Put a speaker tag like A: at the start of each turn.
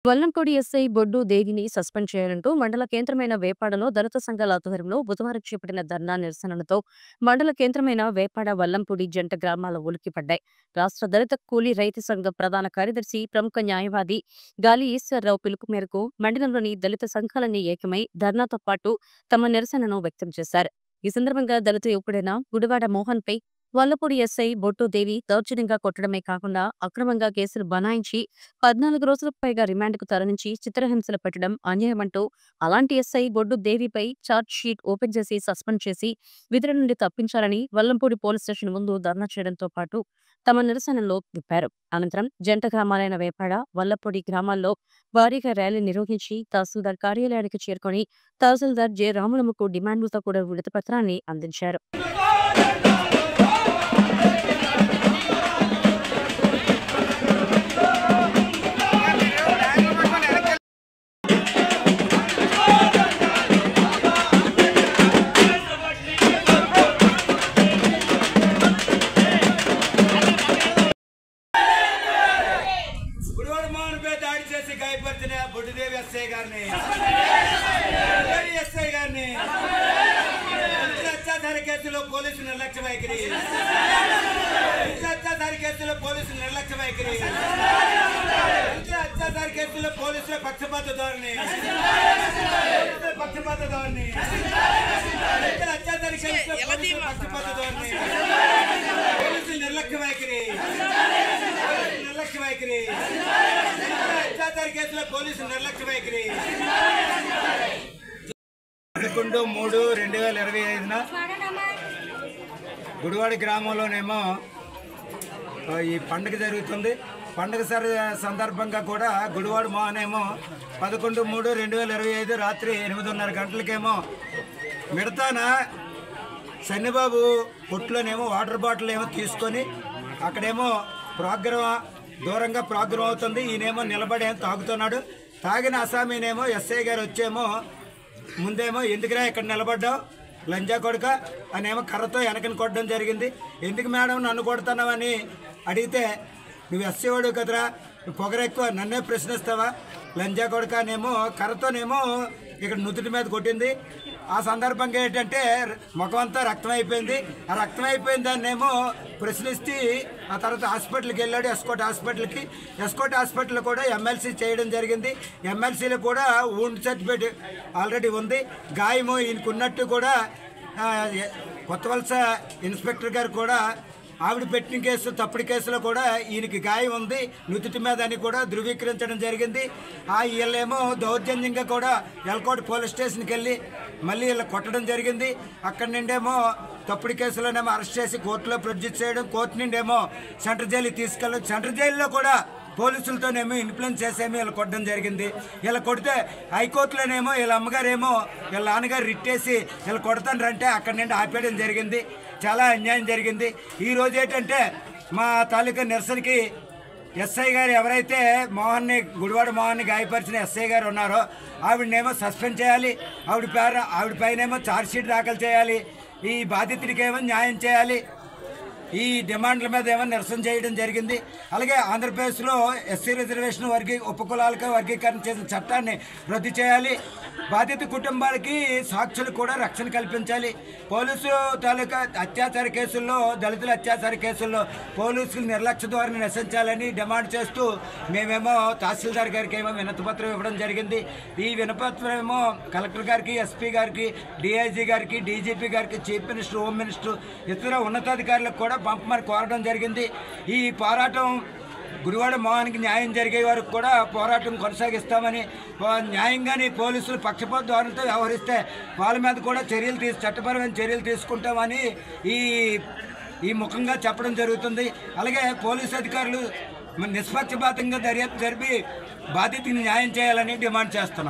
A: వల్లంకొడి SI బొడ్డు దేవిని suspend చేయాలంటూ మండల కేంద్రమైన వేపాడలో దళిత సంఘాల ఆధ్వర్యంలో బుధవారం చేపట్టిన ధర్నా నిరసనలతో మండల కేంద్రమైన వేపాడ వల్లంపూడి జంట గ్రామాల ఉలిక్కిపడ్డాయి. రాష్ట్ర దళిత కూలీ రైతు సంఘం ప్రధాన కార్యదర్శి ప్రముఖ న్యాయవాది గాలి ఈశ్వరరావు పిలుపు మేరకు మండలంలోని దళిత సంఘాలన్నీ ఏకమై ధర్నాతో పాటు తమ నిరసనను వ్యక్తం చేశారు. ఈ సందర్భంగా దళిత యువకుడైన గుడివాడ మోహన్ పై వల్లపూడి ఎస్ఐ బొట్టు దేవి దౌర్జన్యంగా కొట్టడమే కాకుండా అక్రమంగా కేసులు బనాయించి 14 రోజులకు పైగా రిమాండ్కు తరలించి చిత్రహింసలు పెట్టడం అన్యాయమంటూ అలాంటి ఎస్ఐ బొడ్డు దేవిపై ఛార్జ్ షీట్ ఓపెన్ చేసి సస్పెండ్ చేసి విధుల నుండి తప్పించాలని వల్లంపూడి పోలీస్ స్టేషన్ ముందు ధర్నా చేయడంతో పాటు తమ నిరసనలో విప్పారు. అనంతరం జంట గ్రామాలైన వేపాడ, వల్లపూడి గ్రామాల్లో భారీగా ర్యాలీ నిర్వహించి తహసీల్దార్ కార్యాలయానికి చేరుకొని తహసీల్దార్ జె రాములమ్మకు డిమాండ్లతో కూడిన విడతి పత్రాన్ని అందించారు.
B: గాయపరిచిన బొడ్డుదేవి ఎస్ఐ గారిని అత్యాచార కేసులో పోలీసు నిర్లక్ష్య వైఖరి అత్యాచార కేసులో పోలీసు నిర్లక్ష్య వైఖరి అత్యాచార కేసులో పోలీసుల పక్షపాత ధోరణి అత్యాచార కేసులో పోలీసుల పక్షపాత ధోరణి పోలీసుల నిర్లక్ష్య వైఖరి అత్యాచార కేసులో పోలీసు నిర్లక్ష్య వైఖరి 11/3/2025 గుడివాడ గ్రామంలోనేమో ఈ పండుగ జరుగుతుంది. పండుగ సందర్భంగా కూడా గుడివాడ మోహనేమో 11/3/2025 రాత్రి 8:30 గంటలకేమో మిడతాన శనిబాబు కొట్లోనేమో వాటర్ బాటిల్ ఏమో తీసుకొని అక్కడేమో దూరంగా ప్రోగ్రాం అవుతుంది. ఈయనేమో నిలబడి ఏమో తాగుతున్నాడు. తాగిన అసామీనేమో ఎస్ఐ గారు వచ్చేమో ముందేమో ఎందుకురా ఇక్కడ నిలబడ్డావు లంజా కొడుక అనేమో కర్రతో వెనకని కొట్టడం జరిగింది. ఎందుకు మేడం నన్ను కొడుతున్నావని అడిగితే నువ్వు ఎస్ఐ వాడు కదరా, పొగరెక్కువ నన్నే ప్రశ్నిస్తావా లంజా కొడుక అనేమో కర్రతోనేమో ఇక్కడ నుదుటి మీద కొట్టింది. ఆ సందర్భంగా ఏంటంటే ముఖం అంతా రక్తం అయిపోయింది. ఆ రక్తం అయిపోయిన దాన్నేమో ప్రశ్నిస్తే ఆ తర్వాత హాస్పిటల్కి వెళ్ళాడు, ఎస్కోట్ హాస్పిటల్ కూడా ఎమ్మెల్సీ చేయడం జరిగింది. ఎమ్మెల్సీలో కూడా వూండ్ సర్టిఫికేట్ ఆల్రెడీ ఉంది. గాయము ఈయనకు ఉన్నట్టు కూడా కొత్తవలస ఇన్స్పెక్టర్ గారు కూడా ఆవిడ పెట్టిన కేసు తప్పుడు కేసులో కూడా ఈయనకి గాయం ఉంది నుదుటి మీద అని కూడా ధృవీకరించడం జరిగింది. వీళ్ళేమో దౌర్జన్యంగా కూడా ఎల్కోట్ పోలీస్ స్టేషన్కి వెళ్ళి మళ్ళీ వీళ్ళు కొట్టడం జరిగింది. అక్కడి నుండేమో తప్పుడు కేసులోనేమో అరెస్ట్ చేసి కోర్టులో ప్రొడ్యూస్ చేయడం, కోర్టు నుండేమో సెంట్రల్ జైలుకి తీసుకెళ్ళడం, సెంట్రల్ జైల్లో కూడా పోలీసులతోనేమో ఇన్ఫ్లుయెన్స్ చేసేమో వీళ్ళు కొట్టడం జరిగింది. వీళ్ళు కొడితే హైకోర్టులోనేమో వీళ్ళ అమ్మగారేమో వీళ్ళ నాన్నగారు రిట్టేసి వీళ్ళు కొడతానంటే అక్కడి నుండి ఆపేయడం జరిగింది. చాలా అన్యాయం జరిగింది. ఈరోజు ఏంటంటే మా తాలూకా నిరసనకి ఎస్ఐ గారు ఎవరైతే గుడివాడ మోహన్ని గాయపరిచిన ఎస్ఐ గారు ఉన్నారో ఆవిడనేమో సస్పెండ్ చేయాలి, ఆవిడ పైనేమో ఛార్జ్ షీట్ దాఖలు చేయాలి, ఈ బాధితుడికేమో న్యాయం చేయాలి. ఈ డిమాండ్ల మీద ఏమో నిరసన చేయడం జరిగింది. అలాగే ఆంధ్రప్రదేశ్లో ఎస్సీ రిజర్వేషన్ ఉపకులాలకు వర్గీకరణ చేసిన చట్టాన్ని రద్దు చేయాలి. బాధిత కుటుంబాలకి సాక్షులు కూడా రక్షణ కల్పించాలి. పోలీసు తాలూకా అత్యాచార కేసుల్లో, దళితుల అత్యాచార కేసుల్లో పోలీసులు నిర్లక్ష్య ధోరణి నశించాలని డిమాండ్ చేస్తూ మేమేమో తహసీల్దార్ గారికి ఏమో వినతిపత్రం ఇవ్వడం జరిగింది. ఈ వినపత్రం ఏమో కలెక్టర్ గారికి, ఎస్పీ గారికి, డిఐజీ గారికి, డీజీపీ గారికి, చీఫ్ మినిస్టర్, హోమ్ మినిస్టర్, ఇతర ఉన్నతాధికారులకు కూడా పంపమని కోరడం జరిగింది. ఈ పోరాటం గుడివాడ మోహన్కి న్యాయం జరిగే వరకు కూడా పోరాటం కొనసాగిస్తామని, న్యాయంగానే పోలీసులు పక్షపాత ధోరణితో వ్యవహరిస్తే వాళ్ళ మీద కూడా చట్టపరమైన చర్యలు తీసుకుంటామని ఈ ముఖంగా చెప్పడం జరుగుతుంది. అలాగే పోలీసు అధికారులు నిష్పక్షపాతంగా దర్యాప్తు జరిపి బాధితుని న్యాయం చేయాలని డిమాండ్ చేస్తున్నాం.